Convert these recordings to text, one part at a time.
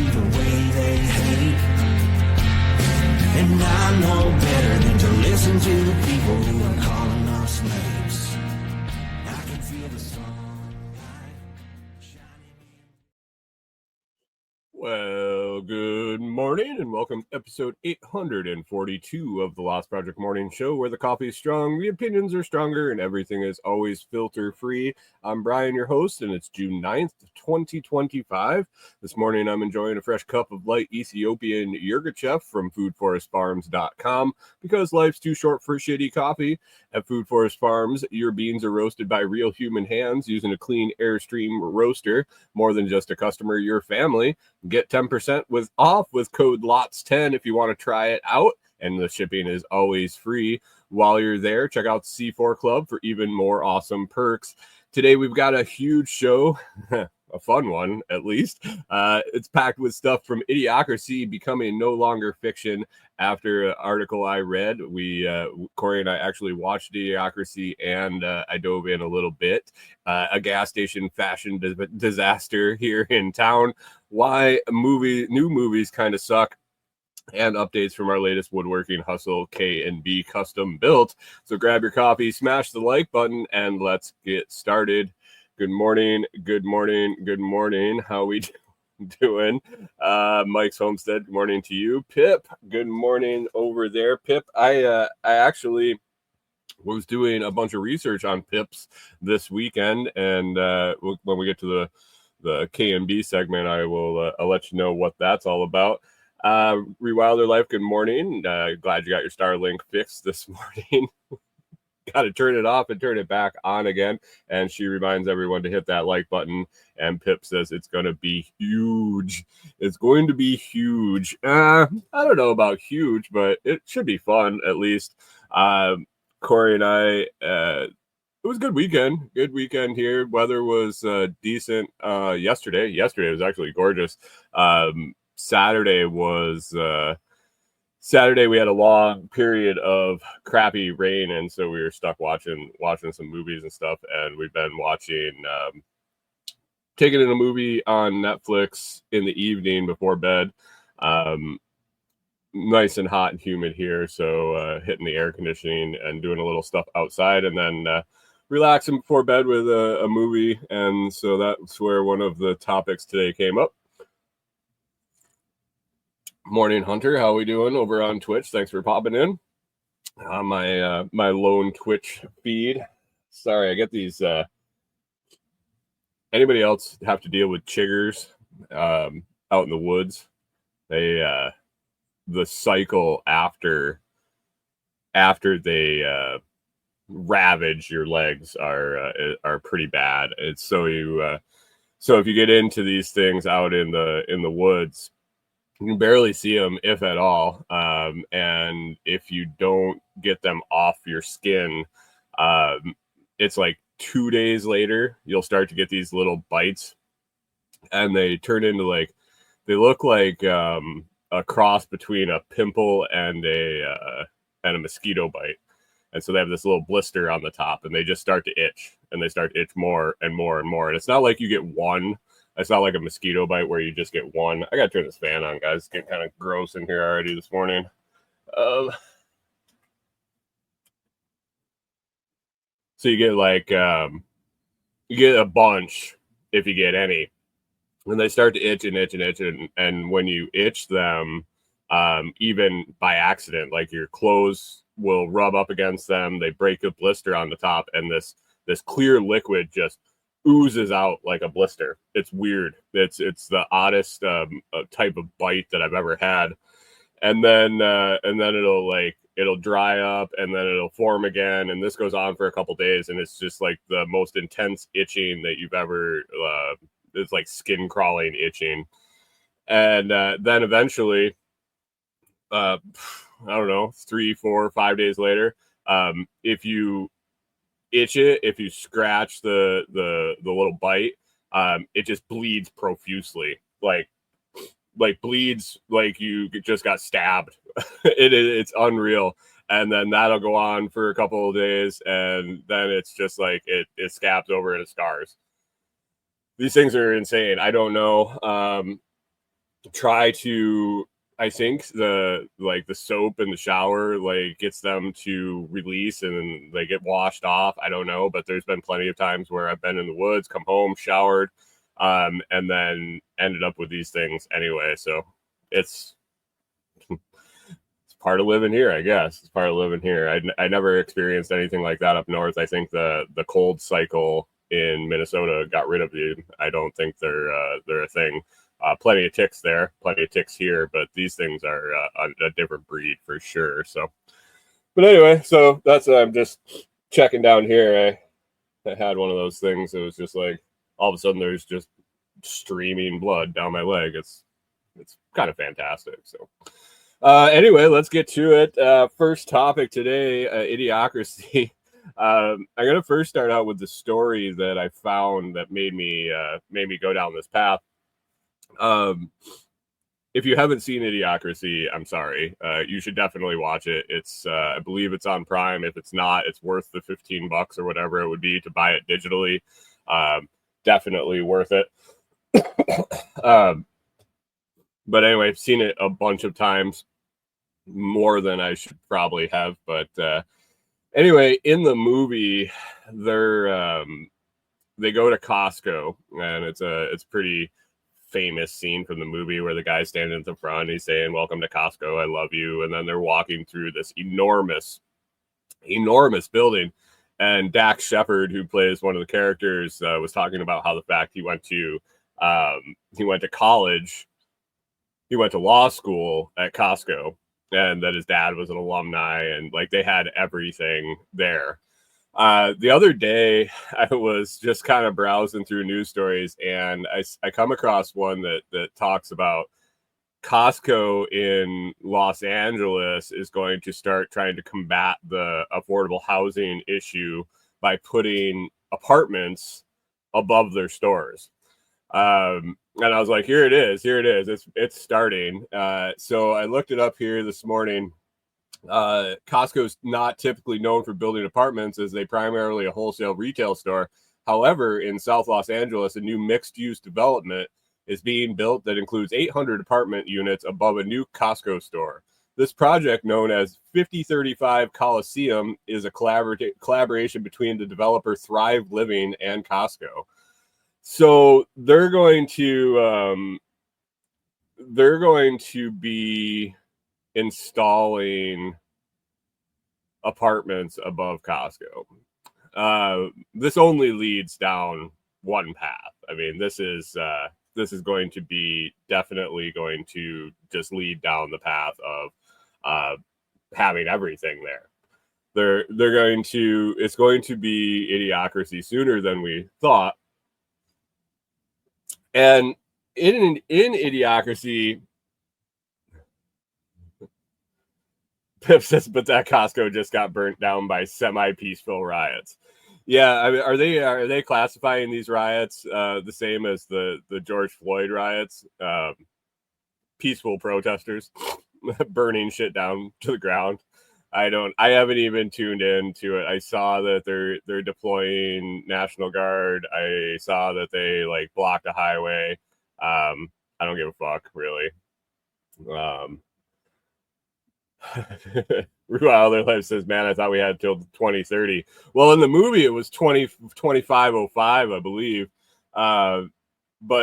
see the way they hate. And I know better than to listen to the people who are calling us slaves. I can feel the sunlight shining in. Well, good morning and welcome to episode 842 of the Lost Project Morning Show, where the coffee is strong, the opinions are stronger, and everything is always filter-free. I'm Brian, your host, and it's June 9th, 2025. This morning, I'm enjoying a fresh cup of light Ethiopian yogurt from foodforestfarms.com because life's too short for shitty coffee. At Food Forest Farms, your beans are roasted by real human hands using a clean Airstream roaster. More than just a customer, your family. Get 10% off with code LOTS10 if you want to try it out, and the shipping is always free. While you're there, check out C4 Club for even more awesome perks. Today, we've got a huge show, a fun one, at least. It's packed with stuff from Idiocracy becoming no longer fiction after an article I read. Corey and I actually watched Idiocracy, and I dove in a little bit. A gas station fashion disaster here in town. Why new movies kind of suck. And updates from our latest woodworking hustle, K&B Kustom Built. So grab your coffee, smash the like button, and let's get started. Good morning. How we doing? Mike's Homestead, good morning to you. Pip, good morning over there. Pip, I actually was doing a bunch of research on Pips this weekend, and when we get to the K&B segment, I'll let you know what that's all about. Rewilder Life, good morning. Glad you got your Starlink fixed this morning. Got to turn it off and turn it back on again. And she reminds everyone to hit that like button. And Pip says it's going to be huge. It's going to be huge. I don't know about huge, but it should be fun at least. Corey and I, it was a good weekend. Good weekend here. Weather was decent yesterday. Yesterday was actually gorgeous. Saturday we had a long period of crappy rain, and so we were stuck watching some movies and stuff. And we've been taking in a movie on Netflix in the evening before bed. Nice and hot and humid here, so hitting the air conditioning and doing a little stuff outside, and then relaxing before bed with a movie. And so that's where one of the topics today came up. Morning, Hunter. How we doing over on Twitch? Thanks for popping in on my lone Twitch feed. Sorry, I get these. Anybody else have to deal with chiggers out in the woods? They the cycle after they ravage your legs are pretty bad. It's so if you get into these things out in the woods, you can barely see them, if at all. And if you don't get them off your skin, it's like 2 days later, you'll start to get these little bites. And they turn into they look like a cross between a pimple and a mosquito bite. And so they have this little blister on the top, and they just start to itch. And they start to itch more and more and more. And it's not like you get one. It's not like a mosquito bite where you just get one. I got to turn this fan on, guys. It's getting kind of gross in here already this morning. So you get you get a bunch if you get any. And they start to itch and itch and itch. And when you itch them, even by accident, like your clothes will rub up against them. They break a blister on the top, and this clear liquid just oozes out like a blister. It's weird. It's the oddest type of bite that I've ever had. And then it'll dry up, and then it'll form again, and this goes on for a couple days, and it's just like the most intense itching that you've ever it's like skin crawling itching. And then eventually I don't know, 3, 4, 5 days later, if you itch it, if you scratch the little bite, it just bleeds profusely, like bleeds like you just got stabbed. It's unreal. And then that'll go on for a couple of days, and then it's just like it scabs over and it scars. These things are insane. I don't know. try to, I think the soap in the shower like gets them to release and then they get washed off. I don't know, but there's been plenty of times where I've been in the woods, come home, showered, and then ended up with these things anyway. So it's part of living here, I guess. It's part of living here. I never experienced anything like that up north. I think the cold cycle in Minnesota got rid of you. I don't think they're a thing. Plenty of ticks there, plenty of ticks here, but these things are a different breed for sure. So, but anyway, so that's I'm just checking down here. I had one of those things. It was just like all of a sudden there's just streaming blood down my leg. It's kind of fantastic. So. Anyway, let's get to it. First topic today, Idiocracy. I'm going to first start out with the story that I found that made me go down this path. If you haven't seen Idiocracy, I'm sorry. You should definitely watch it. It's I believe it's on Prime. If it's not, it's worth the $15 or whatever it would be to buy it digitally. Definitely worth it. But anyway, I've seen it a bunch of times, more than I should probably have. But anyway, in the movie, they go to Costco, and it's pretty famous scene from the movie where the guy's standing at the front, he's saying, "Welcome to Costco, I love you," and then they're walking through this enormous building, and Dax Shepard, who plays one of the characters, was talking about how the fact he went to college, he went to law school at Costco, and that his dad was an alumni, and like they had everything there. The other day, I was just kind of browsing through news stories, and I come across one that talks about Costco in Los Angeles is going to start trying to combat the affordable housing issue by putting apartments above their stores. And I was like, here it is. It's starting. So I looked it up here this morning. Costco's not typically known for building apartments, as they primarily a wholesale retail store. However, in South Los Angeles, a new mixed-use development is being built that includes 800 apartment units above a new Costco store. This project, known as 5035 Coliseum, is a collaboration between the developer Thrive Living and Costco. So they're going to be installing apartments above Costco. This only leads down one path. I mean, this is going to be definitely going to just lead down the path of having everything there. It's going to be Idiocracy sooner than we thought. And in Idiocracy, Pip says, but that Costco just got burnt down by semi-peaceful riots. Yeah, I mean, are they classifying these riots the same as the George Floyd riots? Peaceful protesters burning shit down to the ground. I haven't even tuned into it. I saw that they're deploying National Guard. I saw that they like blocked a highway. I don't give a fuck, really. Other Life says, man, I thought we had till 2030. Well, in the movie, it was 2505, I believe. But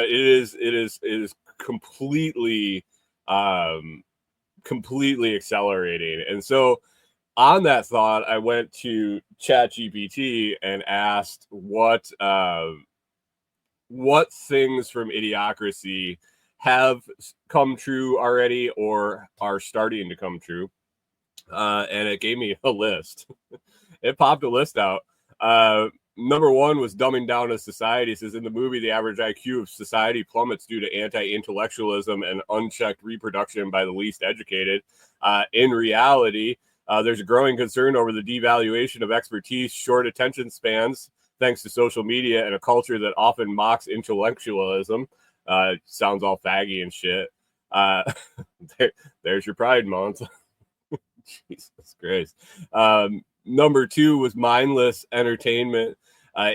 it is completely accelerating. And so on that thought, I went to ChatGPT and asked what things from Idiocracy have come true already or are starting to come true. And it gave me a list. It popped a list out. Number one was dumbing down of society. It says in the movie, the average IQ of society plummets due to anti-intellectualism and unchecked reproduction by the least educated. In reality, there's a growing concern over the devaluation of expertise, short attention spans, thanks to social media and a culture that often mocks intellectualism. Sounds all faggy and shit. There's your Pride Month. Jesus Christ. Number two was mindless entertainment.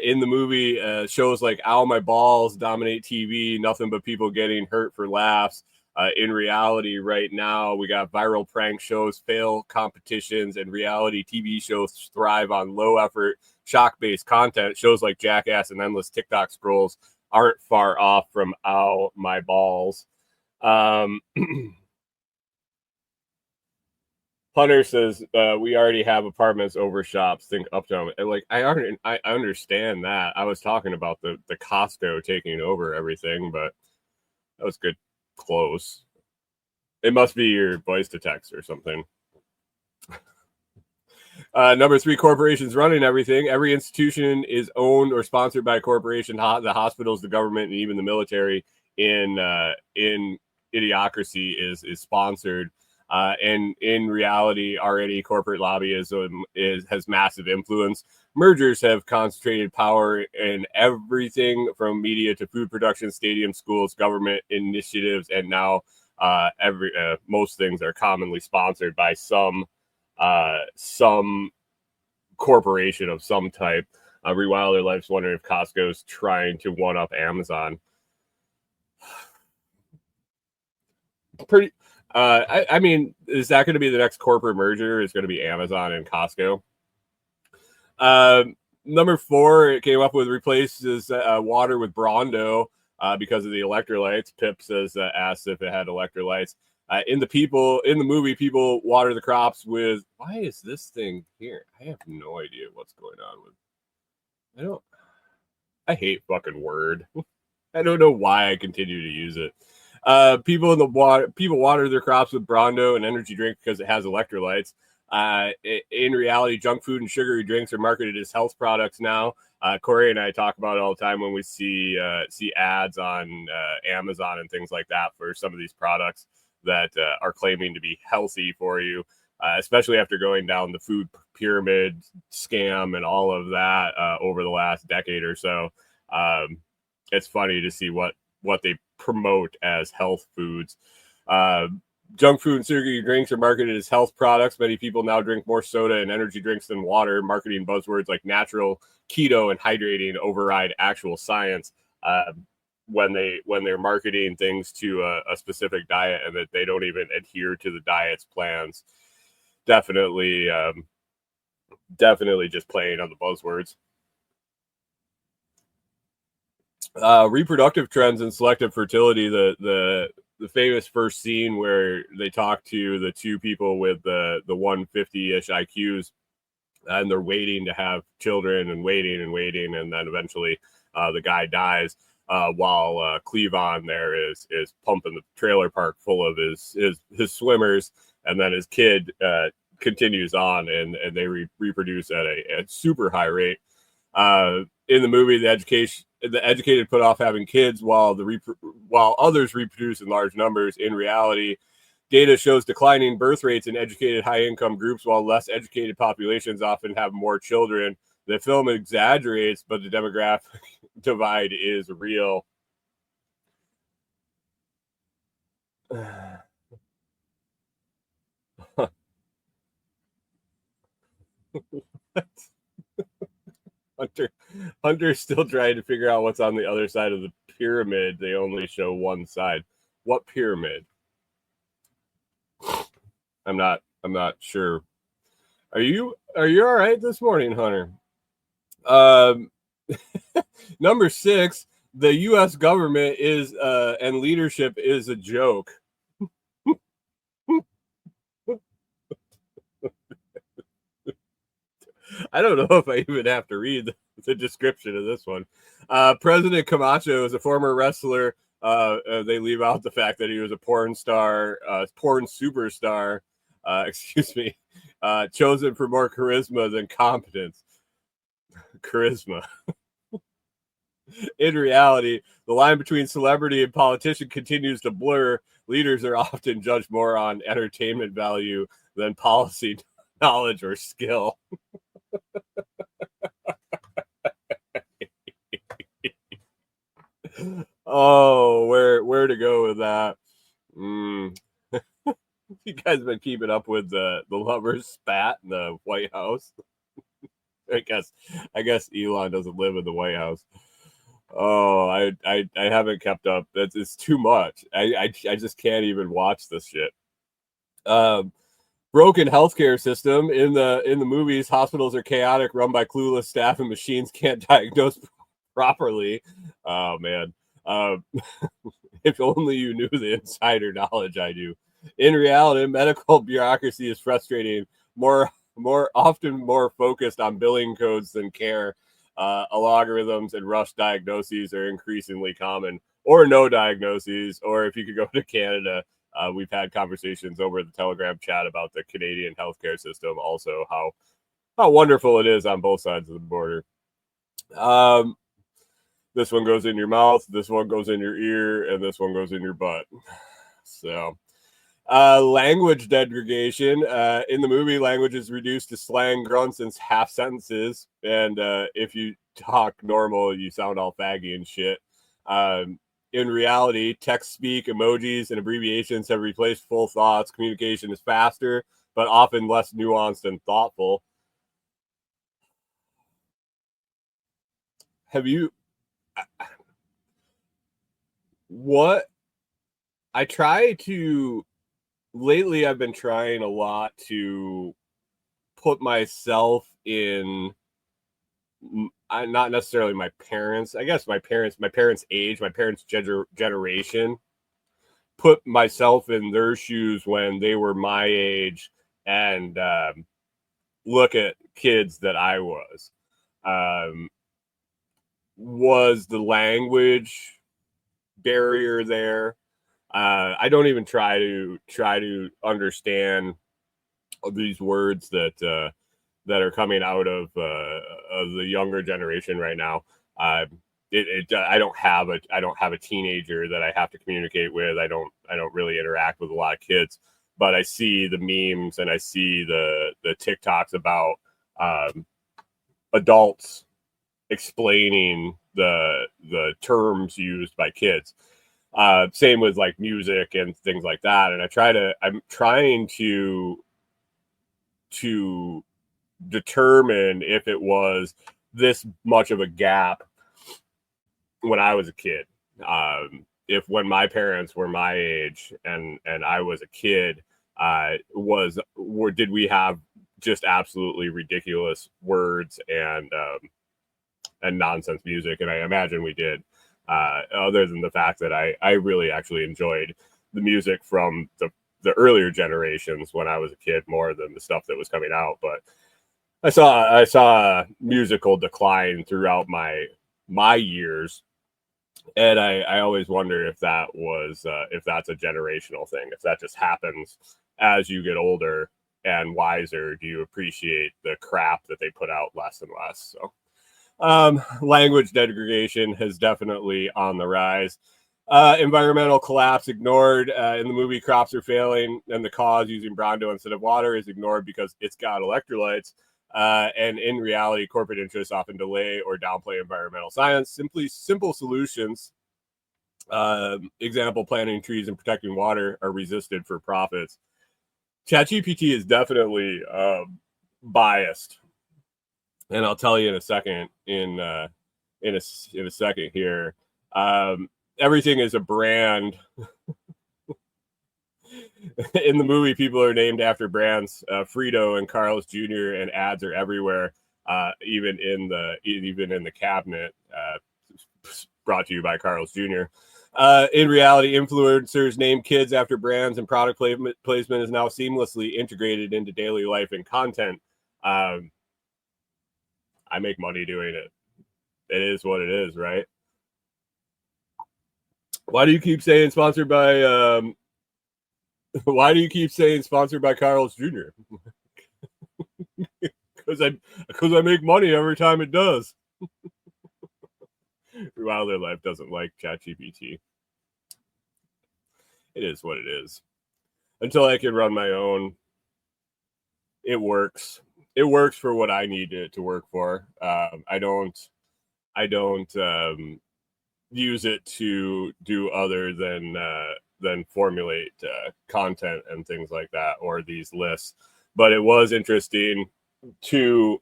In the movie, shows like Ow My Balls dominate TV, nothing but people getting hurt for laughs. In reality, right now, we got viral prank shows, fail competitions, and reality TV shows thrive on low effort, shock based content. Shows like Jackass and endless TikTok scrolls aren't far off from ow, my balls. Hunter says we already have apartments over shops. Think Uptown. Like I understand that. I was talking about the Costco taking over everything, but that was good. Close. It must be your voice to text or something. Number 3, corporations running everything. Every institution is owned or sponsored by a corporation. The hospitals, the government, and even the military in Idiocracy is sponsored. And in reality, already corporate lobbyism has massive influence. Mergers have concentrated power in everything from media to food production, stadium, schools, government initiatives, and now most things are commonly sponsored by some corporation of some type. Rewild their lives wondering if Costco's trying to one up Amazon. Pretty. I mean, is that going to be the next corporate merger? Is going to be Amazon and Costco. Number 4, it came up with replaces water with Brondo because of the electrolytes. Pip says asked if it had electrolytes. In the movie, people water the crops with. Why is this thing here? I have no idea what's going on with. I hate fucking Word. I don't know why I continue to use it. People water their crops with Brondo and energy drink because it has electrolytes. In reality, junk food and sugary drinks are marketed as health products now. Corey and I talk about it all the time when we see ads on Amazon and things like that for some of these products that are claiming to be healthy for you, especially after going down the food pyramid scam and all of that over the last decade or so. It's funny to see what they promote as health foods. Junk food and sugary drinks are marketed as health products. Many people now drink more soda and energy drinks than water. Marketing buzzwords like natural, keto, and hydrating override actual science when they're marketing things to a specific diet and that they don't even adhere to the diet's plans. Definitely just playing on the buzzwords. Reproductive trends and selective fertility. The famous first scene where they talk to the two people with the 150-ish IQs, and they're waiting to have children and waiting, and then eventually the guy dies while Cleavon there is pumping the trailer park full of his swimmers, and then his kid continues on, and they reproduce at a super high rate. In the movie, the educated put off having kids while others reproduce in large numbers. In reality, data shows declining birth rates in educated high-income groups, while less educated populations often have more children. The film exaggerates, but the demographic divide is real. Hunter's still trying to figure out what's on the other side of the pyramid. They only show one side. What pyramid? I'm not sure. Are you all right this morning, Hunter? Number 6, the U.S. government is and leadership is a joke. I don't know if I even have to read the description of this one. President Camacho is a former wrestler. They leave out the fact that he was a porn superstar, chosen for more charisma than competence. Charisma. In reality, the line between celebrity and politician continues to blur. Leaders are often judged more on entertainment value than policy knowledge or skill. Oh, where to go with that? You guys been keeping up with the lovers spat in the White House? I guess Elon doesn't live in the White House. Oh, I haven't kept up. It's too much. I just can't even watch this shit. Broken healthcare system in the movies. Hospitals are chaotic, run by clueless staff, and machines can't diagnose properly. Oh man. If only you knew the insider knowledge I do. In reality, medical bureaucracy is frustrating. More often more focused on billing codes than care. Algorithms and rush diagnoses are increasingly common, or no diagnoses. Or if you could go to Canada, we've had conversations over the Telegram chat about the Canadian healthcare system, also how wonderful it is on both sides of the border. This one goes in your mouth, this one goes in your ear, and this one goes in your butt. So, language degradation. In the movie, language is reduced to slang, grunts, and half sentences. And if you talk normal, you sound all faggy and shit. In reality, text speak, emojis, and abbreviations have replaced full thoughts. Communication is faster, but often less nuanced and thoughtful. Have you... What I try to... Lately, I've been trying a lot to put myself in... not necessarily my parents. I guess my parents' age, my parents' generation. Put myself in their shoes when they were my age, and look at kids that I was. Was the language barrier there? I don't even try to understand these words that are coming out of the younger generation right now. I don't have a teenager that I have to communicate with. I don't really interact with a lot of kids, but I see the memes and I see the TikToks about adults explaining the terms used by kids. Same with like music and things like that. And I'm trying to determine if it was this much of a gap when I was a kid. If when my parents were my age and I was a kid, did we have just absolutely ridiculous words and nonsense music? And I imagine we did. Other than the fact that I really actually enjoyed the music from the earlier generations when I was a kid more than the stuff that was coming out. But I saw a musical decline throughout my years, and I always wonder if that's a generational thing, if that just happens as you get older and wiser. Do you appreciate the crap that they put out less and less? So. Language degradation has definitely on the rise. Environmental collapse ignored. In the movie, crops are failing, and the cause, using Brawndo instead of water, is ignored because it's got electrolytes. And in reality, corporate interests often delay or downplay environmental science. Simple solutions, example, planting trees and protecting water, are resisted for profits. ChatGPT is definitely biased. And I'll tell you in a second. In a second here, everything is a brand. In the movie, people are named after brands. Frito and Carl's Jr. and ads are everywhere. Even in the cabinet. Brought to you by Carl's Jr. In reality, influencers name kids after brands, and product placement is now seamlessly integrated into daily life and content. I make money doing it. It is what it is, right? Why do you keep saying sponsored by why do you keep saying sponsored by Carl's Jr.? Because I make money every time it does. Wilder Life doesn't like ChatGPT. It is what it is. Until I can run my own, it works. It works for what I need it to work for. I don't use it to do other than formulate content and things like that, or these lists. But it was interesting to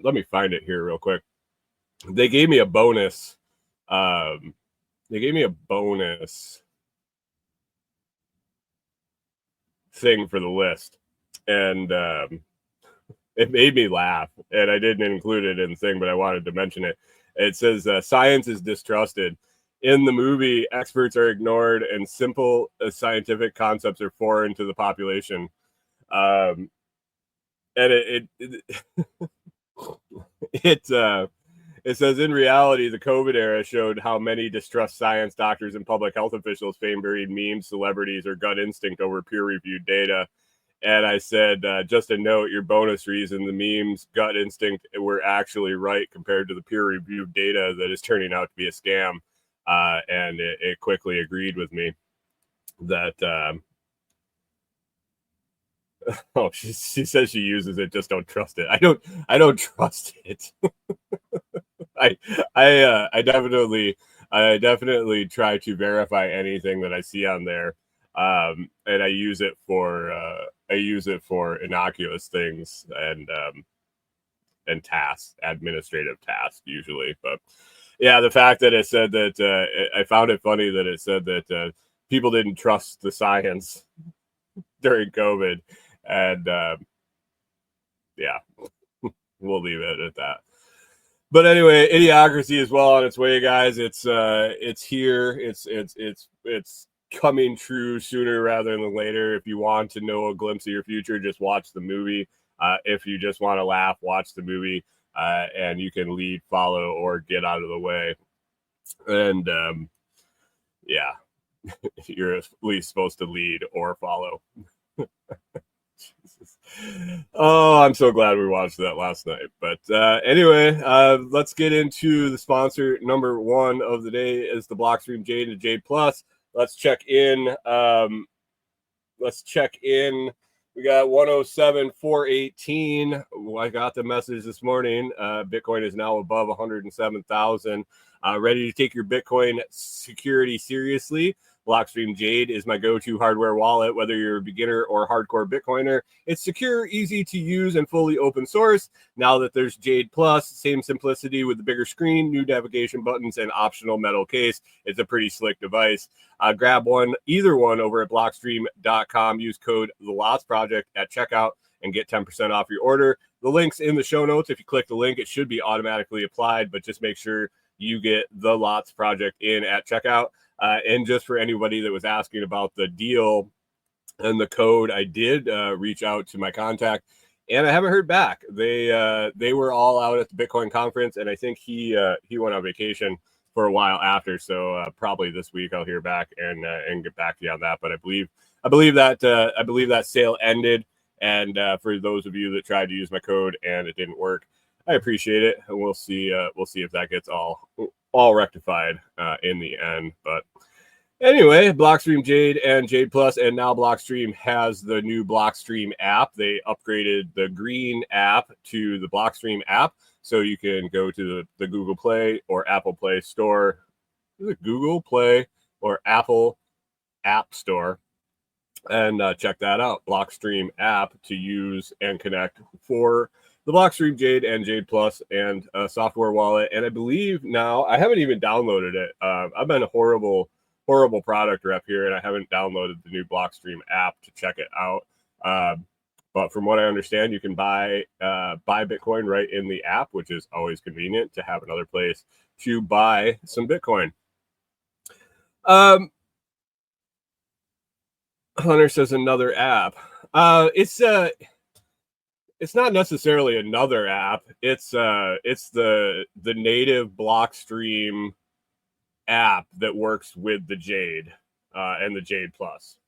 let me find it here real quick. They gave me a bonus They gave me a bonus thing for the list, and it made me laugh, and I didn't include it in the thing, but I wanted to mention it. It says science is distrusted. In the movie, experts are ignored, and simple scientific concepts are foreign to the population. And it says in reality, the COVID era showed how many distrust science, doctors, and public health officials favor buried memes, celebrities, or gut instinct over peer-reviewed data. And I said, just a note, your bonus reason, the memes, gut instinct were actually right compared to the peer-reviewed data that is turning out to be a scam. And it quickly agreed with me that, oh, she says she uses it, just don't trust it. I don't trust it. I definitely try to verify anything that I see on there. And I use it for innocuous things and tasks, administrative tasks usually. But yeah, the fact that it said that I found it funny that it said that people didn't trust the science during COVID, and yeah, we'll leave it at that. But anyway, Idiocracy is well on its way, guys. It's here. It's coming true sooner rather than later. If you want to know a glimpse of your future, just watch the movie. If you just want to laugh, watch the movie, and you can lead, follow, or get out of the way. And yeah, you're at least supposed to lead or follow. Jesus. Oh, I'm so glad we watched that last night. But anyway, let's get into the sponsor. Number one of the day is the Blockstream Jade and Jade Plus. Let's check in. We got 107,418. I got the message this morning. Bitcoin is now above 107,000. Ready to take your Bitcoin security seriously? Blockstream Jade is my go-to hardware wallet, whether you're a beginner or hardcore Bitcoiner. It's secure, easy to use, and fully open source. Now that there's Jade Plus, same simplicity with the bigger screen, new navigation buttons, and optional metal case. It's a pretty slick device. Grab either one over at Blockstream.com. Use code TheLotsProject at checkout and get 10% off your order. The link's in the show notes. If you click the link, it should be automatically applied, but just make sure you get The Lots Project in at checkout. And just for anybody that was asking about the deal and the code, I did reach out to my contact, and I haven't heard back. They were all out at the Bitcoin conference, and I think he went on vacation for a while after. So probably this week I'll hear back and get back to you on that. But I believe that sale ended. And for those of you that tried to use my code and it didn't work, I appreciate it, and we'll see if that gets all rectified in the end. But anyway, Blockstream Jade and Jade Plus, and now Blockstream has the new Blockstream app. They upgraded the green app to the Blockstream app, so you can go to the Google Play or Apple Play Store. Is it Google Play or Apple App Store? And check that out, Blockstream app, to use and connect for the Blockstream Jade and Jade Plus and software wallet. And I believe now, I haven't even downloaded it. I've been a horrible product rep here, and I haven't downloaded the new Blockstream app to check it out. But from what I understand, you can buy Bitcoin right in the app, which is always convenient to have another place to buy some Bitcoin. Hunter says another app. It's not necessarily another app. It's the native Blockstream app that works with the Jade and the Jade Plus.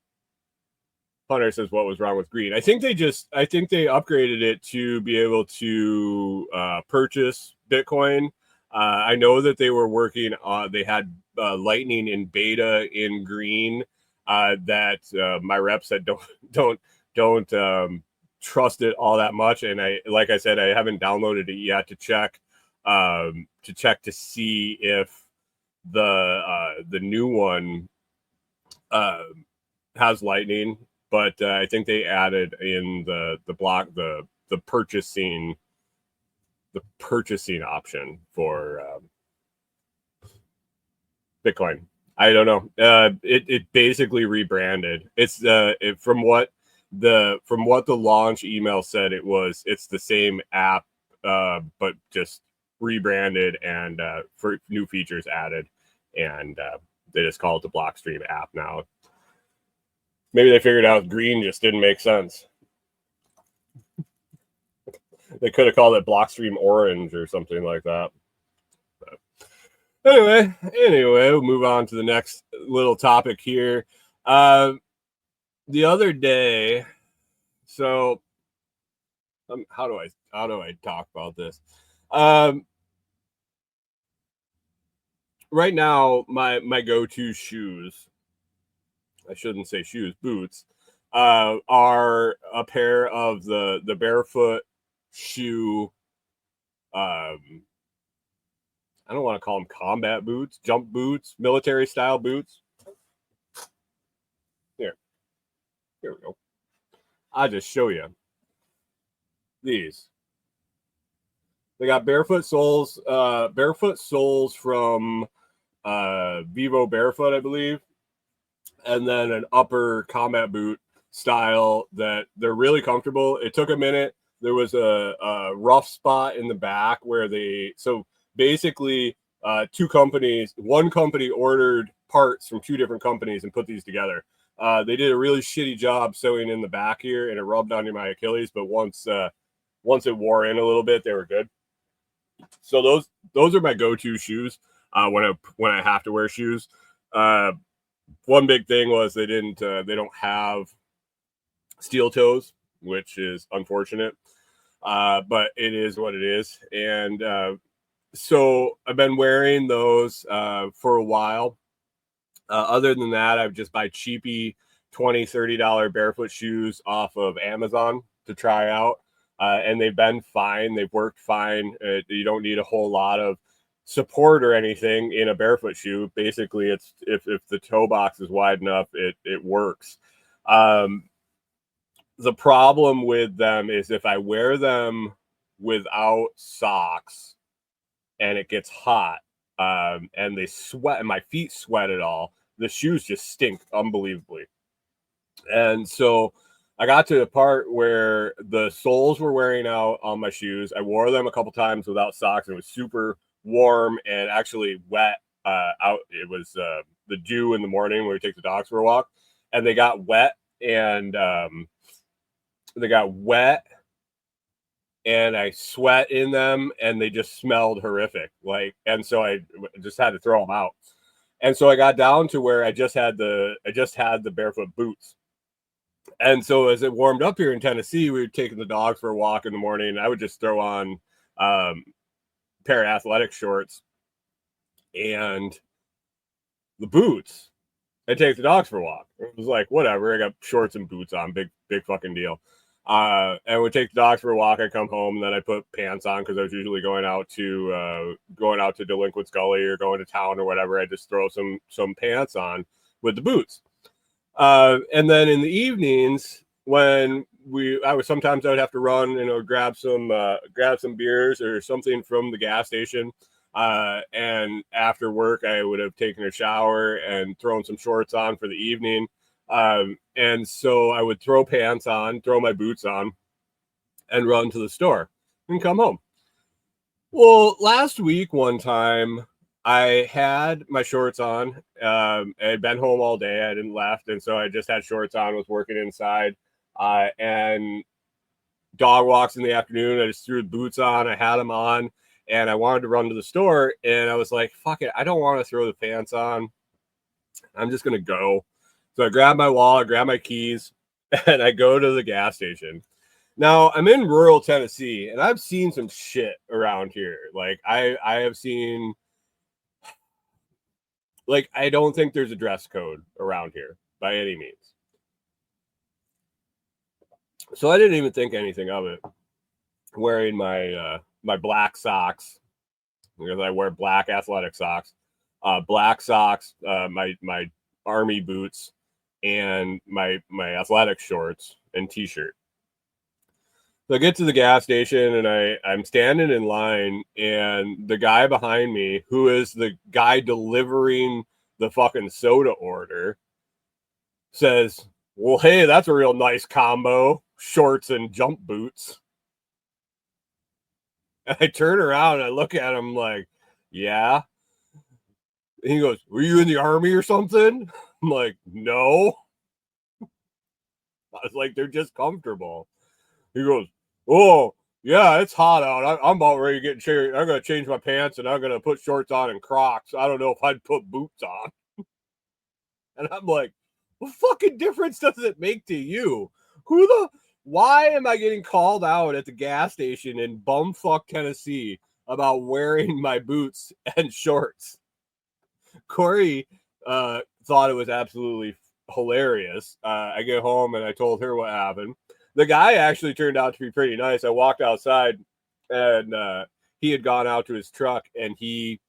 Hunter says, what was wrong with green? I think they upgraded it to be able to purchase Bitcoin. I know that they were working on, they had Lightning in beta in green. That my rep said don't trust it all that much, and like I said, I haven't downloaded it yet to check to see if the new one has Lightning, but I think they added in the purchasing option for Bitcoin. I don't know. It basically rebranded. It's from what the launch email said, it's the same app, but just rebranded and for new features added, and they just call it the Blockstream app now. Maybe they figured out green just didn't make sense. They could have called it Blockstream Orange or something like that. But anyway, we'll move on to the next little topic here. The other day, so how do I talk about this? Right now, my go-to shoes, I shouldn't say shoes, boots, are a pair of the barefoot shoe. I don't want to call them combat boots, jump boots, military style boots. Here we go. I'll just show you these. They got barefoot soles from Vivo Barefoot, I believe, and then an upper combat boot style that they're really comfortable. It took a minute. There was a rough spot in the back where basically one company ordered parts from two different companies and put these together. They did a really shitty job sewing in the back here, and it rubbed onto my Achilles, but once it wore in a little bit, they were good. So those are my go-to shoes when I have to wear shoes. One big thing was they don't have steel toes, which is unfortunate, but it is what it is. And so I've been wearing those for a while. Other than that, I've just buy cheapy $20-$30 barefoot shoes off of Amazon to try out. And they've been fine. They've worked fine. You don't need a whole lot of support or anything in a barefoot shoe. Basically, it's if the toe box is wide enough, it works. The problem with them is if I wear them without socks and it gets hot, and they sweat and my feet sweat at all, the shoes just stink unbelievably. And so I got to the part where the soles were wearing out on my shoes. I wore them a couple times without socks, and it was super warm and actually wet out. It was the dew in the morning when we take the dogs for a walk, and they got wet, and I sweat in them, and they just smelled horrific. And so I just had to throw them out. And so I got down to where I just had the barefoot boots. And so as it warmed up here in Tennessee, we were taking the dogs for a walk in the morning, and I would just throw on a pair of athletic shorts and the boots and take the dogs for a walk. It was like, whatever. I got shorts and boots on, big fucking deal. And would take the dogs for a walk. I come home, and then I put pants on because I was usually going out to Delinquent's Gully or going to town or whatever. I just throw some pants on with the boots. And then in the evenings when sometimes I would have to run and grab some beers or something from the gas station. And after work, I would have taken a shower and thrown some shorts on for the evening. And so I would throw pants on, throw my boots on, and run to the store and come home. Well, last week, one time, I had my shorts on. I had been home all day. I didn't left. And so I just had shorts on, was working inside. And dog walks in the afternoon. I just threw the boots on. I had them on. And I wanted to run to the store. And I was like, fuck it. I don't want to throw the pants on. I'm just going to go. So I grab my wallet, grab my keys, and I go to the gas station. Now, I'm in rural Tennessee, and I've seen some shit around here. I have seen... I don't think there's a dress code around here by any means. So I didn't even think anything of it. Wearing my black socks, because I wear black athletic socks, black socks, my army boots, and my athletic shorts and t-shirt. So I get to the gas station and I'm standing in line, and the guy behind me, who is the guy delivering the fucking soda order, says, "Well, hey, that's a real nice combo, shorts and jump boots." And I turn around and I look at him like, "Yeah." And he goes, "Were you in the army or something?" I'm like, "No." I was like, "They're just comfortable." He goes, "Oh, yeah, it's hot out. I'm about ready to get changed. I'm going to change my pants and I'm going to put shorts on and Crocs. I don't know if I'd put boots on." And I'm like, what fucking difference does it make to you? Why am I getting called out at the gas station in bumfuck Tennessee about wearing my boots and shorts? Corey thought it was absolutely hilarious. I get home and I told her what happened. The guy actually turned out to be pretty nice. I walked outside and he had gone out to his truck, and he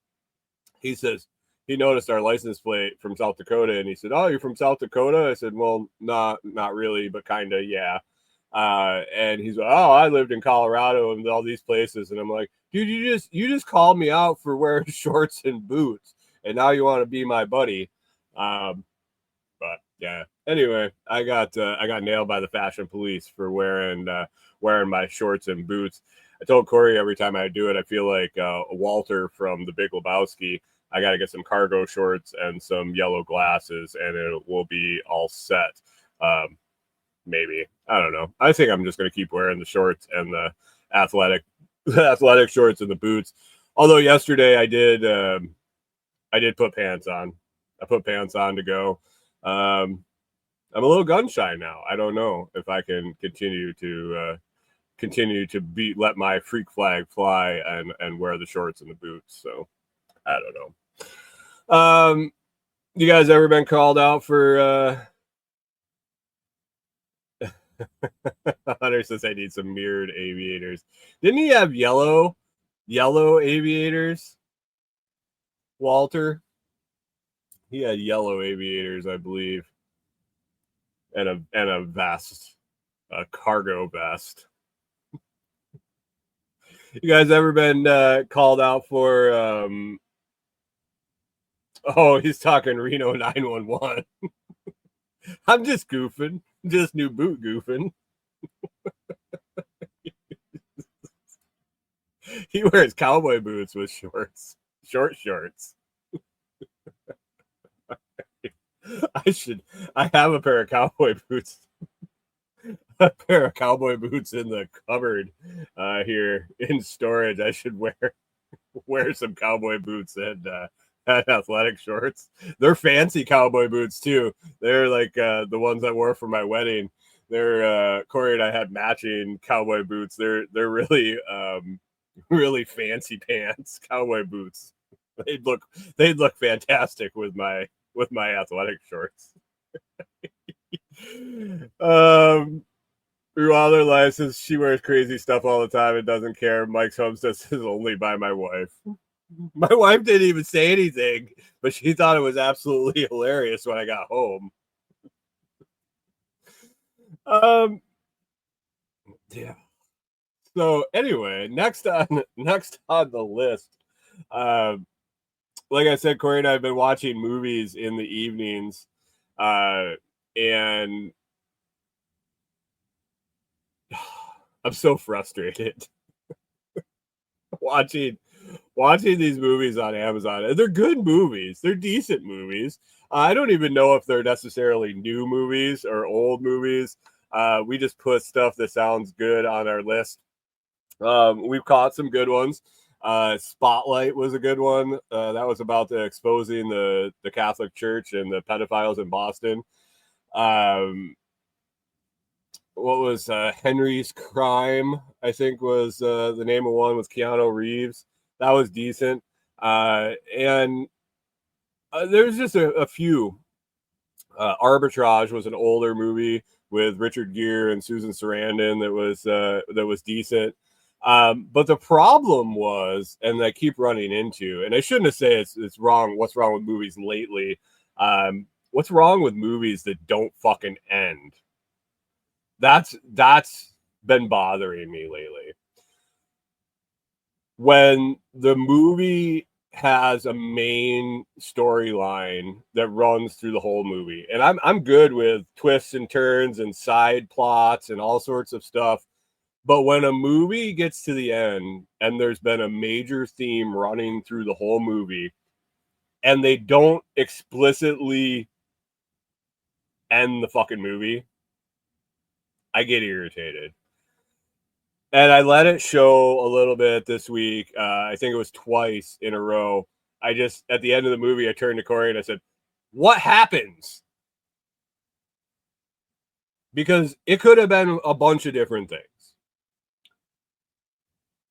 says he noticed our license plate from South Dakota, and he said, "Oh, you're from South Dakota?" I said, "Well, not really, but kind of, yeah." And he's like, "Oh, I lived in Colorado and all these places." And I'm like, "Dude, you just called me out for wearing shorts and boots, and now you want to be my buddy." But yeah. Anyway, I got nailed by the fashion police for wearing my shorts and boots. I told Corey every time I do it, I feel like Walter from The Big Lebowski. I got to get some cargo shorts and some yellow glasses, and it will be all set. Maybe, I don't know. I think I'm just going to keep wearing the shorts and the athletic shorts and the boots. Although yesterday I did put pants on. I put pants on to go. I'm a little gun shy now. I don't know if I can continue to let my freak flag fly and wear the shorts and the boots. So I don't know. You guys ever been called out for Hunter says I need some mirrored aviators. Didn't he have yellow aviators? Walter? He had yellow aviators, I believe. And a vest. A cargo vest. You guys ever been called out for oh, he's talking Reno 911. I'm just goofing. Just new boot goofing. He wears cowboy boots with shorts. Short shorts. I have a pair of cowboy boots. A pair of cowboy boots in the cupboard here in storage. I should wear some cowboy boots and athletic shorts. They're fancy cowboy boots too. They're like the ones I wore for my wedding. They're Corey and I had matching cowboy boots. They're really really fancy pants cowboy boots. They'd look fantastic with my athletic shorts. Through all their lives, she wears crazy stuff all the time and doesn't care. Mike's homestead is only by my wife. My wife didn't even say anything, but she thought it was absolutely hilarious when I got home. Yeah. So anyway, next on the list, like I said, Corey and I have been watching movies in the evenings, and I'm so frustrated watching these movies on Amazon. They're good movies. They're decent movies. I don't even know if they're necessarily new movies or old movies. We just put stuff that sounds good on our list. We've caught some good ones. Spotlight was a good one. That was about exposing the Catholic Church and the pedophiles in Boston. What was Henry's Crime, I think was the name of one, with Keanu Reeves. That was decent. And there's just a few. Arbitrage was an older movie with Richard Gere and Susan Sarandon that was decent. But the problem was, and I keep running into, and I shouldn't have said it's wrong. What's wrong with movies lately? What's wrong with movies that don't fucking end? That's been bothering me lately. When the movie has a main storyline that runs through the whole movie, and I'm good with twists and turns and side plots and all sorts of stuff, but when a movie gets to the end and there's been a major theme running through the whole movie and they don't explicitly end the fucking movie, I get irritated. And I let it show a little bit this week. I think it was twice in a row. I just, at the end of the movie, I turned to Corey and I said, what happens? Because it could have been a bunch of different things.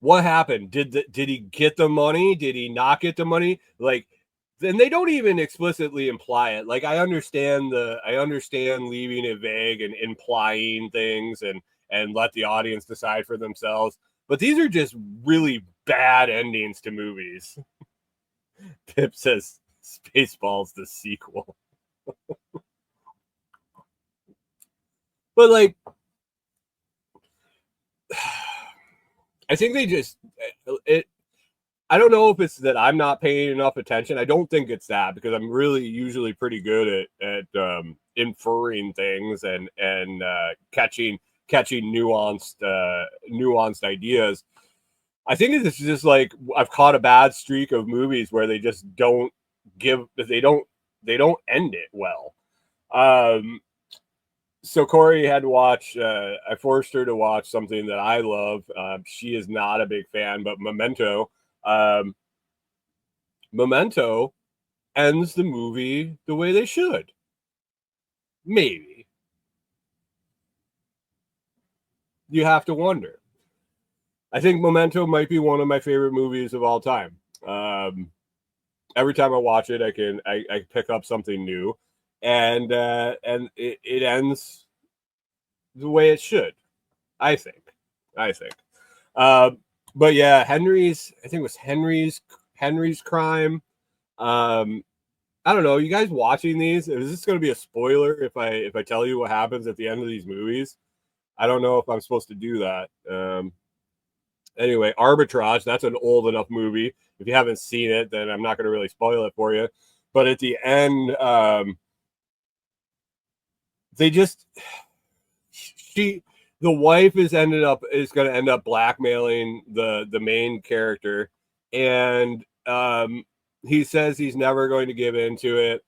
What happened? Did he get the money? Did he not get the money? Like, and they don't even explicitly imply it. Like, I understand leaving it vague and implying things and let the audience decide for themselves. But these are just really bad endings to movies. Pip says Spaceballs the sequel. But like, I think they just it. I don't know if it's that I'm not paying enough attention. I don't think it's that, because I'm really usually pretty good at inferring things and catching nuanced ideas. I think it's just like I've caught a bad streak of movies where they just don't end it well. So Corey had to watch. I forced her to watch something that I love. She is not a big fan, but Memento. Memento ends the movie the way they should. Maybe. You have to wonder. I think Memento might be one of my favorite movies of all time. Every time I watch it, I pick up something new, and it ends the way it should. I think. But yeah, I think it was Henry's Crime. I don't know. You guys watching these? Is this going to be a spoiler if I tell you what happens at the end of these movies? I don't know if I'm supposed to do that. Anyway, Arbitrage. That's an old enough movie. If you haven't seen it, then I'm not going to really spoil it for you. But at the end, the wife is going to end up blackmailing the main character, and he says he's never going to give into it.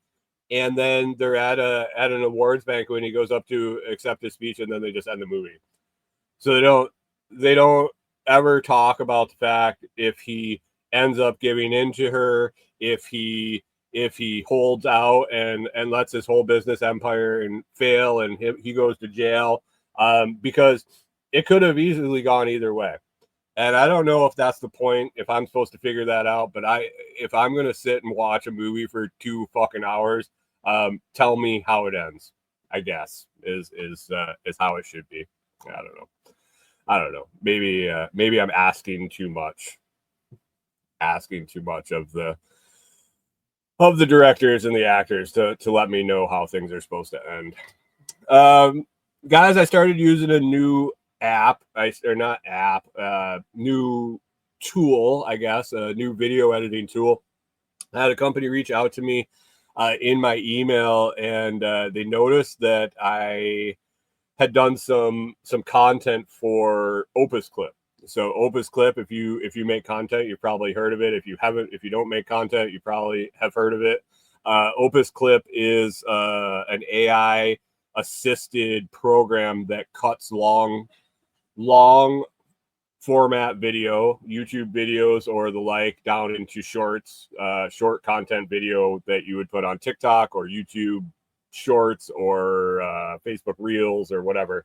And then they're at an awards banquet, and he goes up to accept his speech, and then they just end the movie. So they don't ever talk about the fact if he ends up giving in to her, if he holds out and lets his whole business empire and fail, and he goes to jail, because it could have easily gone either way. And I don't know if that's the point, if I'm supposed to figure that out, but if I'm going to sit and watch a movie for 2 fucking hours, tell me how it ends, I guess, is how it should be. I don't know. Maybe I'm asking too much of the directors and the actors to let me know how things are supposed to end. Guys, I started using a new new tool, I guess, a new video editing tool. I had a company reach out to me in my email, and they noticed that I had done some content for Opus Clip. So Opus Clip, if you make content, you've probably heard of it. If you don't make content, you probably have heard of it. Opus Clip is an AI assisted program that cuts long format video, YouTube videos or the like, down into shorts, short content video that you would put on TikTok or YouTube Shorts or Facebook Reels or whatever.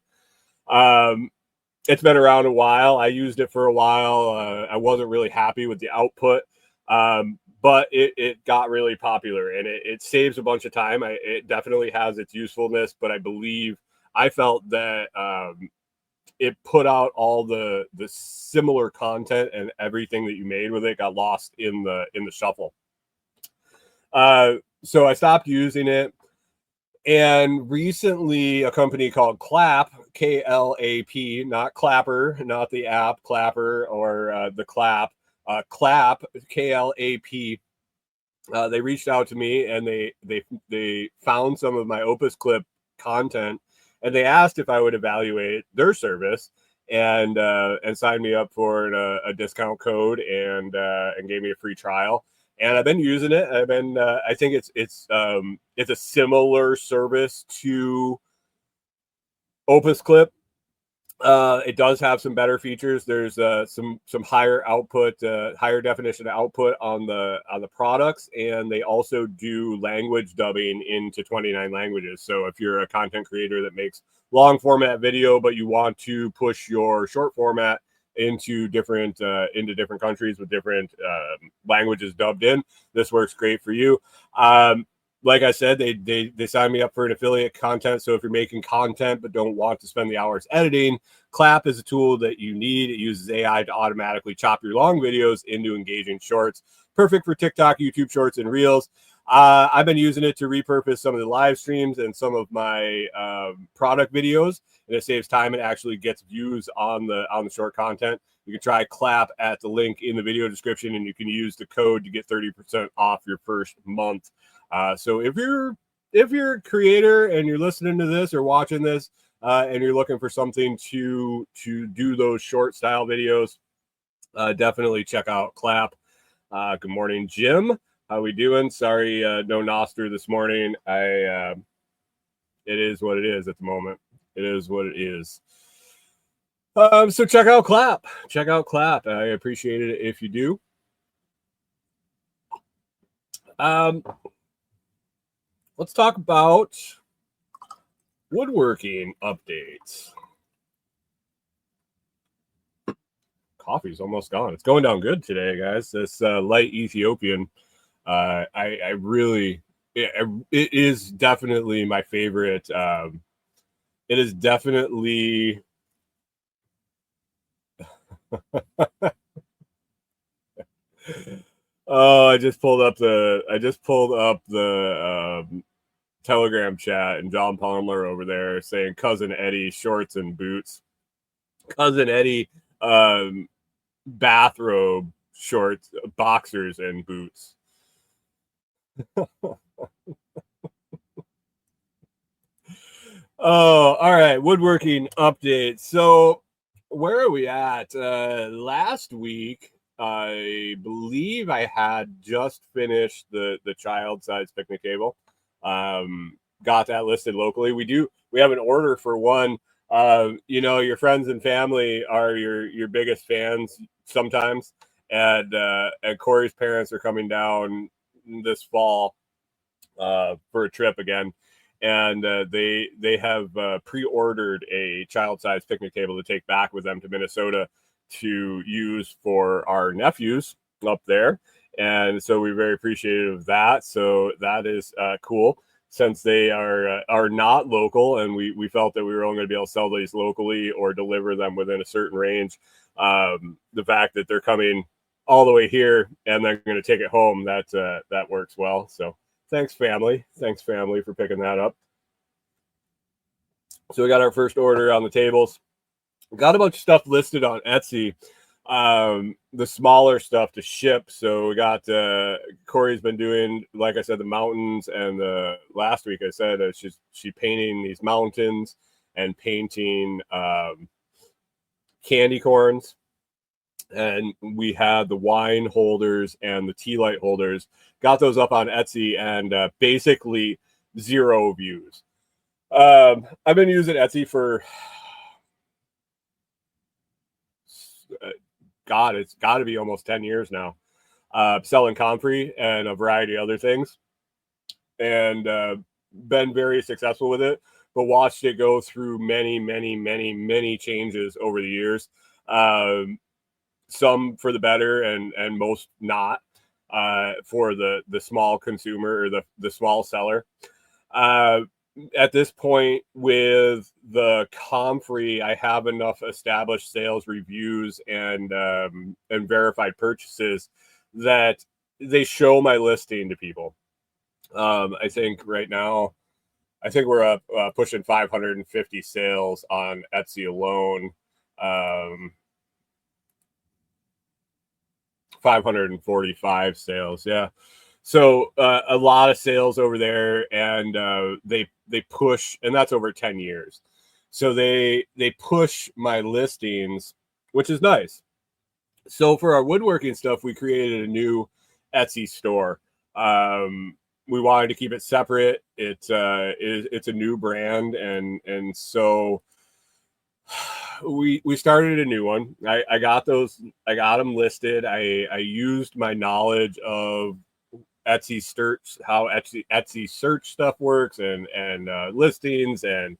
It's been around a while. I used it for a while. I wasn't really happy with the output, but it got really popular, and it saves a bunch of time. It definitely has its usefulness, but I felt that it put out all the similar content, and everything that you made with it got lost in the shuffle. So I stopped using it. And recently, a company called K-L-A-P, not Clapper, not the app Clapper or the Clap. Clap, K-L-A-P. They reached out to me and they found some of my Opus Clip content, and they asked if I would evaluate their service and sign me up for a discount code and gave me a free trial. And I've been using it. I think it's a similar service to Opus Clip. It does have some better features. There's some higher output, higher definition output on the products, and they also do language dubbing into 29 languages. So if you're a content creator that makes long format video, but you want to push your short format into different countries with different languages dubbed in, this works great for you. Like I said, they signed me up for an affiliate content. So if you're making content but don't want to spend the hours editing, Clap is a tool that you need. It uses AI to automatically chop your long videos into engaging shorts. Perfect for TikTok, YouTube Shorts, and Reels. I've been using it to repurpose some of the live streams and some of my product videos, and it saves time and actually gets views on the short content. You can try Clap at the link in the video description, and you can use the code to get 30% off your first month. So if you're a creator and you're listening to this or watching this and you're looking for something to do those short style videos, definitely check out Clap. Good morning, Jim. How we doing? Sorry, no Noster this morning. It is what it is at the moment. It is what it is. So check out Clap. Check out Clap. I appreciate it if you do. Let's talk about woodworking updates. Coffee's almost gone. It's going down good today, guys. This light Ethiopian, I really, it is definitely my favorite. It is definitely. Oh, I just pulled up the Telegram chat, and John Palmer over there saying Cousin Eddie shorts and boots. Cousin Eddie bathrobe, shorts, boxers, and boots. Oh, all right. Woodworking update. So where are we at? Last week, I believe I had just finished the child size picnic table. Got that listed locally. We have an order for one. Your friends and family are your biggest fans sometimes, and Corey's parents are coming down this fall for a trip again, and they have pre-ordered a child-sized picnic table to take back with them to Minnesota to use for our nephews up there. And so we're very appreciative of that. So that is cool, since they are not local, and we felt that we were only going to be able to sell these locally or deliver them within a certain range. The fact that they're coming all the way here and they're going to take it home, that works well. So thanks, family. Thanks, family, for picking that up. So we got our first order on the tables. Got a bunch of stuff listed on Etsy, the smaller stuff to ship. So we got Corey's been doing, like I said, the mountains, and last week I said she painting these mountains and painting candy corns, and we had the wine holders and the tea light holders. Got those up on Etsy, and basically 0 views. I've been using Etsy for it's got to be almost 10 years now, selling comfrey and a variety of other things, and been very successful with it, but watched it go through many changes over the years, some for the better and most not, for the small consumer or the small seller. At this point with the comfrey, I have enough established sales reviews and verified purchases that they show my listing to people. I think right now I think we're up pushing 550 sales on Etsy alone. 545 sales. Yeah. So a lot of sales over there, and they push, and that's over 10 years. So they push my listings, which is nice. So for our woodworking stuff, we created a new Etsy store. We wanted to keep it separate. It's a new brand, and so we started a new one. I got them listed. I used my knowledge of Etsy search, how Etsy search stuff works, and listings, and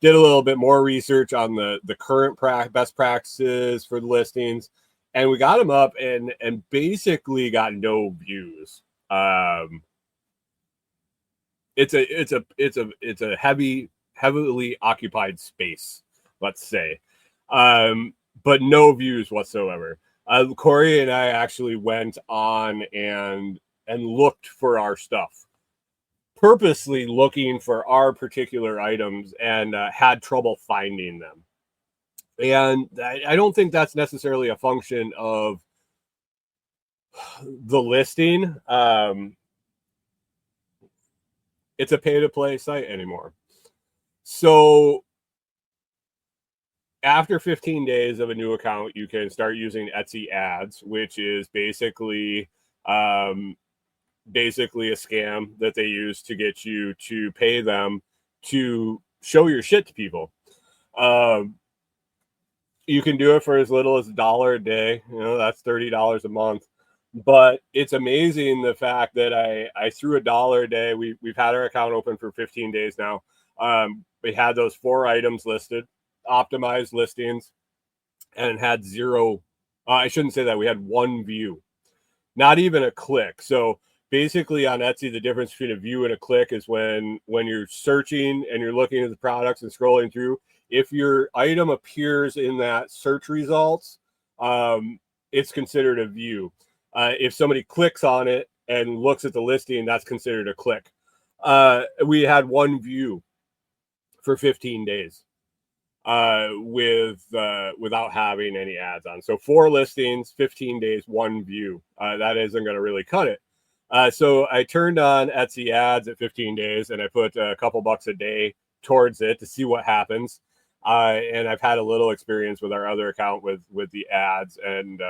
did a little bit more research on the current best practices for the listings, and we got them up and basically got no views. It's a heavily occupied space, let's say, but no views whatsoever. Corey and I actually went on and looked for our stuff, purposely looking for our particular items, and had trouble finding them. And I don't think that's necessarily a function of the listing. It's a pay-to-play site anymore. So after 15 days of a new account, you can start using Etsy ads, which is basically a scam that they use to get you to pay them to show your shit to people. You can do it for as little as $1 a day. That's $30 a month. But it's amazing the fact that I threw $1 a day. We've had our account open for 15 days now. We had those 4 items listed, optimized listings, and had 0. I shouldn't say that. We had 1 view, not even a click. So basically on Etsy, the difference between a view and a click is when you're searching and you're looking at the products and scrolling through, if your item appears in that search results, it's considered a view. If somebody clicks on it and looks at the listing, that's considered a click. We had 1 view for 15 days without having any ads on. So 4 listings, 15 days, 1 view. That isn't going to really cut it. So I turned on Etsy ads at 15 days, and I put a couple bucks a day towards it to see what happens. And I've had a little experience with our other account with the ads, and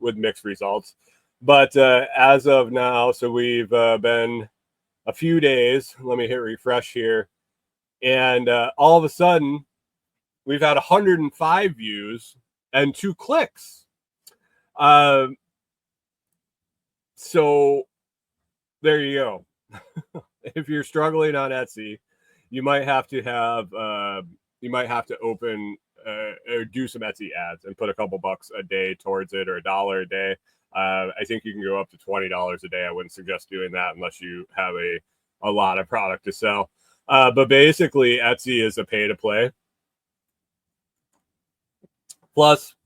with mixed results. But as of now, so we've been a few days. Let me hit refresh here. And all of a sudden, we've had 105 views and 2 clicks. So there you go. If you're struggling on Etsy, you might have to open or do some Etsy ads and put a couple bucks a day towards it, or $1 a day. I think you can go up to $20 a day. I wouldn't suggest doing that unless you have a lot of product to sell. But basically, Etsy is a pay-to-play. Plus,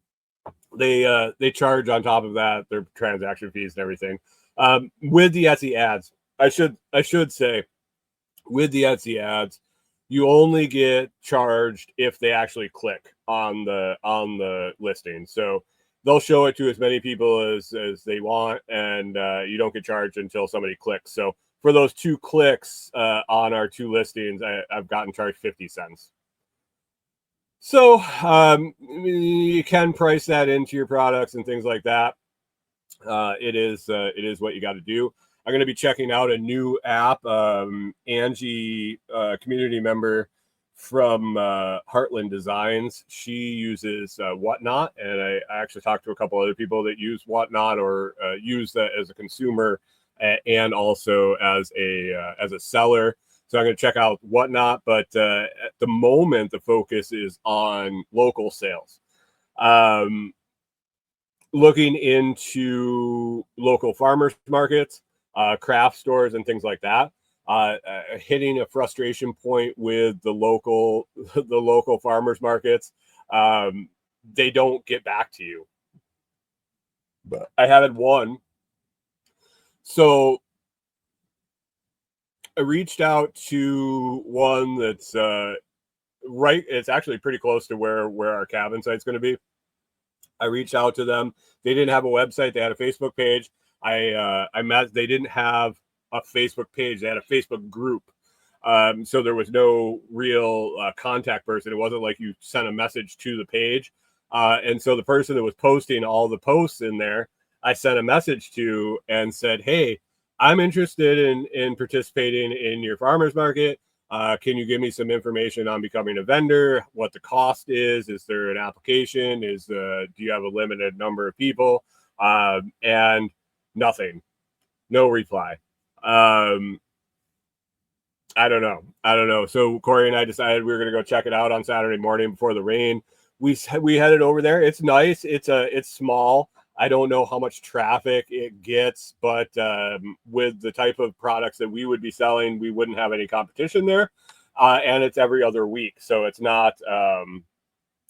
they charge on top of that their transaction fees and everything. With the Etsy ads, I should say, with the Etsy ads, you only get charged if they actually click on the listing. So they'll show it to as many people as they want, and you don't get charged until somebody clicks. So for those 2 clicks on our 2 listings, I've gotten charged 50 cents. So you can price that into your products and things like that. It is what you got to do. I'm going to be checking out a new app. Angie, community member from Heartland Designs, she uses Whatnot, and I actually talked to a couple other people that use Whatnot, or use that as a consumer and also as a seller. So I'm going to check out Whatnot, but at the moment, the focus is on local sales. Looking into local farmers markets, craft stores, and things like that. Hitting a frustration point with the local farmers markets. They don't get back to you. But I had one. So I reached out to one that's right. It's actually pretty close to where our cabin site's going to be. I reached out to them. They didn't have a website. They had a Facebook page. I met. They didn't have a Facebook page. They had a Facebook group. So there was no real contact person. It wasn't like you sent a message to the page. And so the person that was posting all the posts in there, I sent a message to and said, "Hey, I'm interested in participating in your farmers market. Can you give me some information on becoming a vendor? What the cost is? Is there an application? Do you have a limited number of people?" And nothing, no reply. I don't know. So Corey and I decided we were going to go check it out on Saturday morning before the rain. We headed over there. It's nice. It's small. I don't know how much traffic it gets, but with the type of products that we would be selling, we wouldn't have any competition there. And it's every other week, so it's not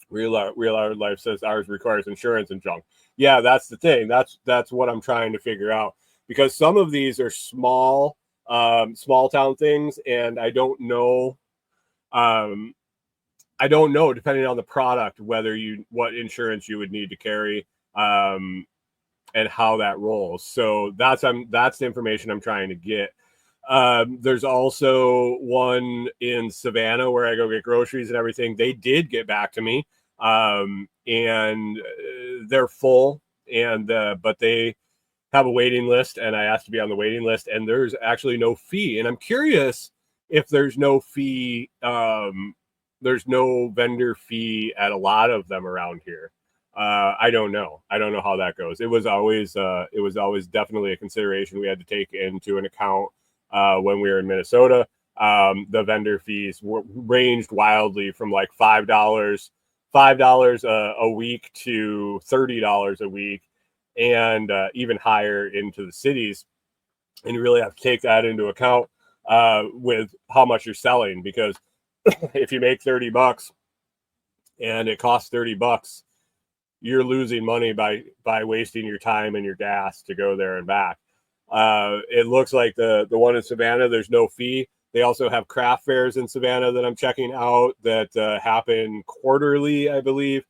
real Our life says ours requires insurance and junk. Yeah, that's the thing. That's what I'm trying to figure out, because some of these are small town things, and I don't know depending on the product what insurance you would need to carry, and how that rolls. So that's the information I'm trying to get. There's also one in Savannah where I go get groceries and everything. They did get back to me, and they're full, and but they have a waiting list, and I asked to be on the waiting list, and there's actually no fee. And I'm curious if there's no fee. There's no vendor fee at a lot of them around here. I don't know how that goes. It was always definitely a consideration we had to take into an account when we were in Minnesota. The vendor fees ranged wildly from like $5 a week to $30 a week, and even higher into the cities. And you really have to take that into account with how much you're selling, because if you make $30 and it costs $30, you're losing money by wasting your time and your gas to go there and back. It looks like the one in Savannah, there's no fee. They also have craft fairs in Savannah that I'm checking out that happen quarterly, I believe.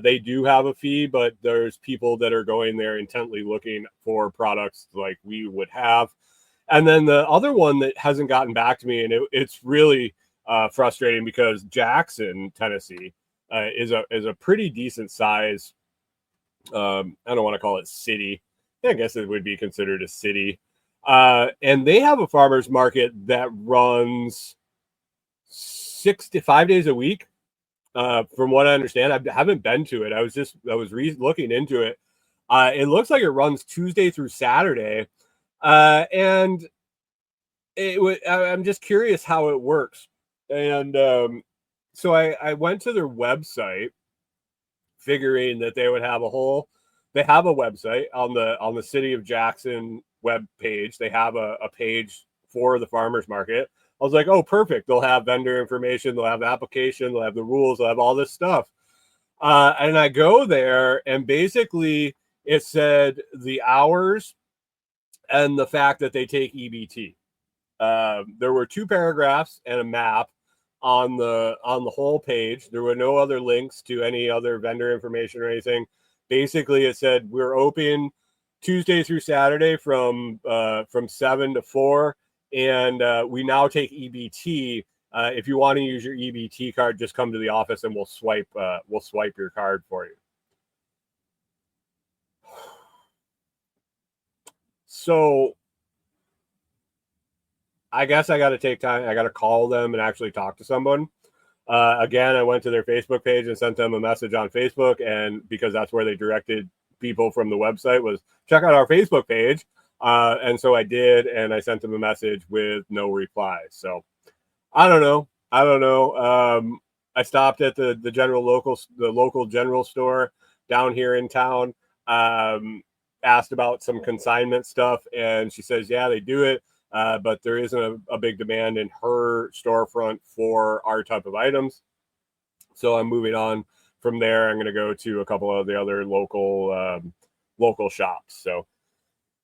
They do have a fee, but there's people that are going there intently looking for products like we would have. And then the other one that hasn't gotten back to me, and it's really frustrating, because Jackson, Tennessee, is a pretty decent size. I don't want to call it city. I guess it would be considered a city. And they have a farmers market that runs 6 to 5 days a week. From what I understand, I haven't been to it. I was looking into it. It looks like it runs Tuesday through Saturday. And I'm just curious how it works. And so I went to their website, figuring that they would have they have a website on the City of Jackson web page. They have a page for the farmers market. I was like, oh, perfect. They'll have vendor information. They'll have the application. They'll have the rules. They'll have all this stuff. And I go there, and basically it said the hours and the fact that they take EBT. There were 2 paragraphs and a map on the whole page. There were no other links to any other vendor information or anything. Basically, it said we're open Tuesday through Saturday from 7 to 4, and we now take EBT. If you want to use your EBT card, just come to the office and we'll swipe your card for you. So I guess I got to take time. I got to call them and actually talk to someone. Again, I went to their Facebook page and sent them a message on Facebook, and because that's where they directed people from the website, was check out our Facebook page. And so I did, and I sent them a message with no reply. So I don't know. I stopped at the local general store down here in town. Asked about some consignment stuff, and she says, yeah, they do it. But there isn't a big demand in her storefront for our type of items. So I'm moving on from there. I'm going to go to a couple of the other local shops. So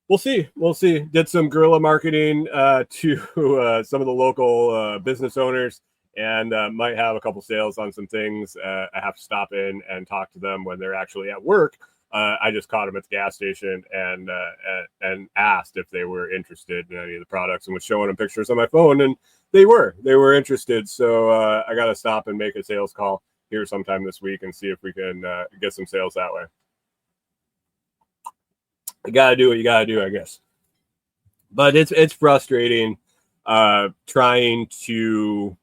we'll see. We'll see. Did some guerrilla marketing to some of the local business owners, and might have a couple sales on some things. I have to stop in and talk to them when they're actually at work. I just caught them at the gas station and asked if they were interested in any of the products, and was showing them pictures on my phone, and they were interested. So I got to stop and make a sales call here sometime this week and see if we can get some sales that way. You gotta do what you gotta do, I guess. But it's frustrating trying to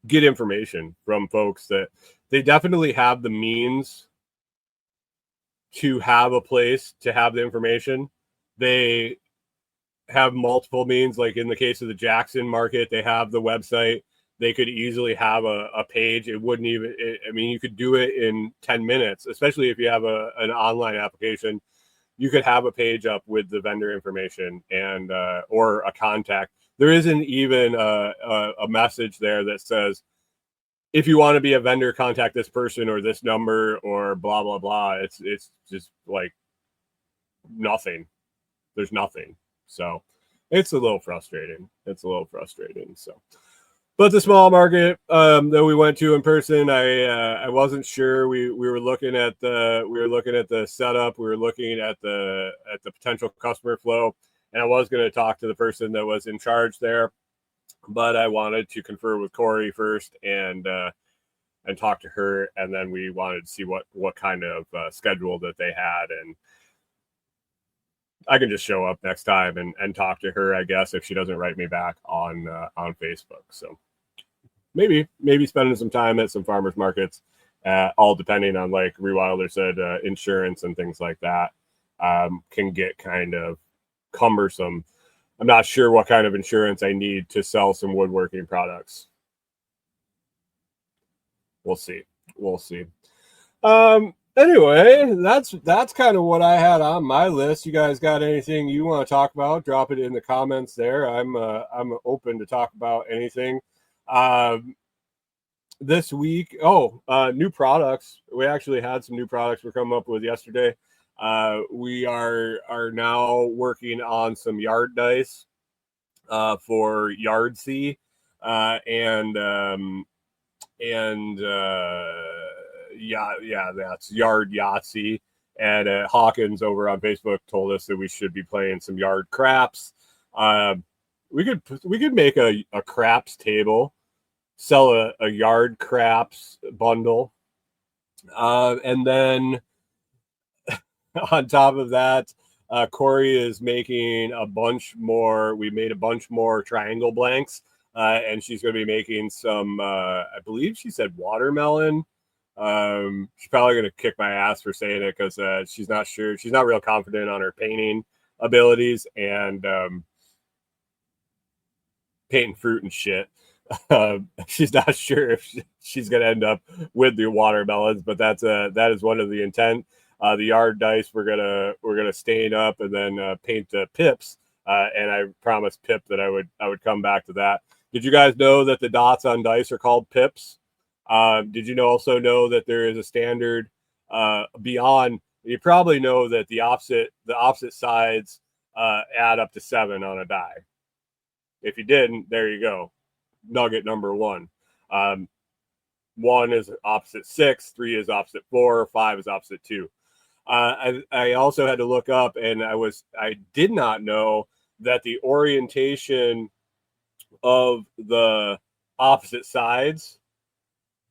get information from folks that they definitely have the means to have a place to have the information. They have multiple means, like in the case of the Jackson market, they have the website. They could easily have a page. It wouldn't even, I mean, you could do it in 10 minutes, especially if you have an online application. You could have a page up with the vendor information and or a contact. There isn't even a message there that says, if you want to be a vendor, contact this person or this number or blah, blah, blah. It's just like nothing. There's nothing. So it's a little frustrating. So, but the small market that we went to in person, I wasn't sure. We were looking at the setup. We were looking at the potential customer flow, and I was going to talk to the person that was in charge there, but I wanted to confer with Corey first and talk to her, and then we wanted to see what kind of schedule that they had, and I can just show up next time and talk to her, I guess, if she doesn't write me back on Facebook. So maybe spending some time at some farmers markets, all depending on, like Rewilder said, insurance and things like that can get kind of cumbersome. I'm not sure what kind of insurance I need to sell some woodworking products. We'll see. Anyway, that's kind of what I had on my list. You guys got anything you want to talk about? Drop it in the comments there. I'm open to talk about anything. This week, new products. We actually had some new products we're coming up with yesterday. We are now working on some yard dice for Yardsy that's Yard Yahtzee. And Hawkins over on Facebook told us that we should be playing some yard craps. We could make a craps table, sell a yard craps bundle, and then on top of that, Corey is making a bunch more. We made a bunch more triangle blanks, and she's going to be making some. I believe she said watermelon. She's probably going to kick my ass for saying it because she's not sure. She's not real confident on her painting abilities and painting fruit and shit. She's not sure if she's going to end up with the watermelons, but that is one of the intent. The yard dice we're gonna stain up and then paint pips. And I promised Pip that I would come back to that. Did you guys know that the dots on dice are called pips? Did you also know that there is a standard beyond? You probably know that the opposite sides add up to 7 on a die. If you didn't, there you go. Nugget number 1. 1 is opposite 6, 3 is opposite 4, 5 is opposite 2. I also had to look up, and I did not know that the orientation of the opposite sides,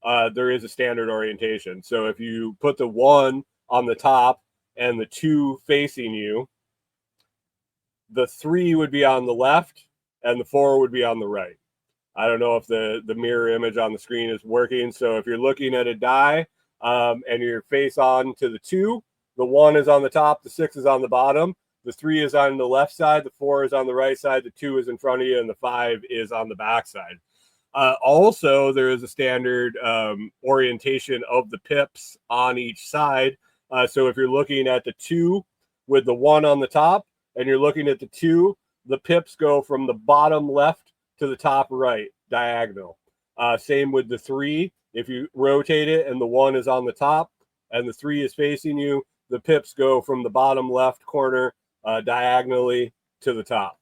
there is a standard orientation. So if you put the 1 on the top and the 2 facing you, the 3 would be on the left and the 4 would be on the right. I don't know if the mirror image on the screen is working. So if you're looking at a die and your face on to the 2, the 1 is on the top, the 6 is on the bottom, the 3 is on the left side, the 4 is on the right side, the 2 is in front of you, and the 5 is on the back side. Also, there is a standard orientation of the pips on each side. So if you're looking at the 2 with the 1 on the top, and you're looking at the 2, the pips go from the bottom left to the top right, diagonal. Same with the 3. If you rotate it and the 1 is on the top and the 3 is facing you, the pips go from the bottom left corner diagonally to the top.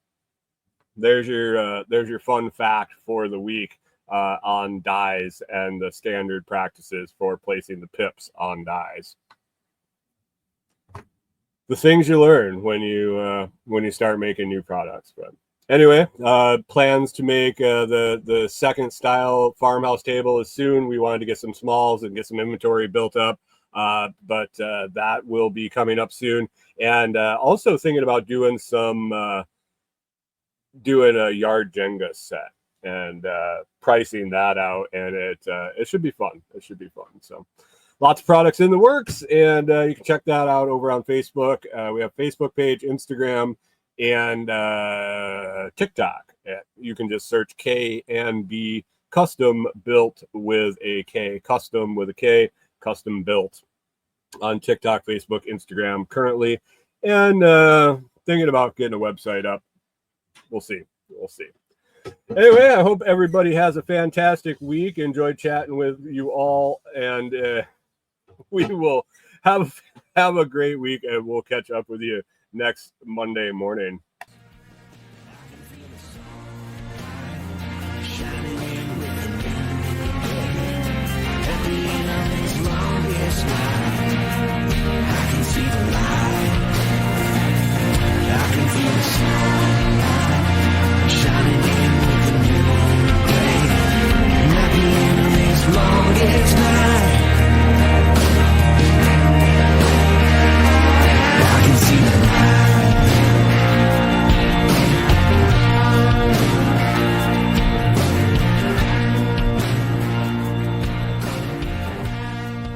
There's your fun fact for the week on dies and the standard practices for placing the pips on dies. The things you learn when you start making new products. But anyway, plans to make the second style farmhouse table is soon. We wanted to get some smalls and get some inventory built up, but that will be coming up soon. And also thinking about doing a yard Jenga set and pricing that out, and it should be fun. It should be fun. So lots of products in the works, and you can check that out over on Facebook. We have Facebook page, Instagram, and TikTok. You can just search K&B Kustom Built with a K, Custom with a K, Kustom Built on TikTok, Facebook, Instagram currently, and thinking about getting a website up. We'll see. Anyway, I hope everybody has a fantastic week. Enjoyed chatting with you all, and we will have a great week, and we'll catch up with you next Monday morning.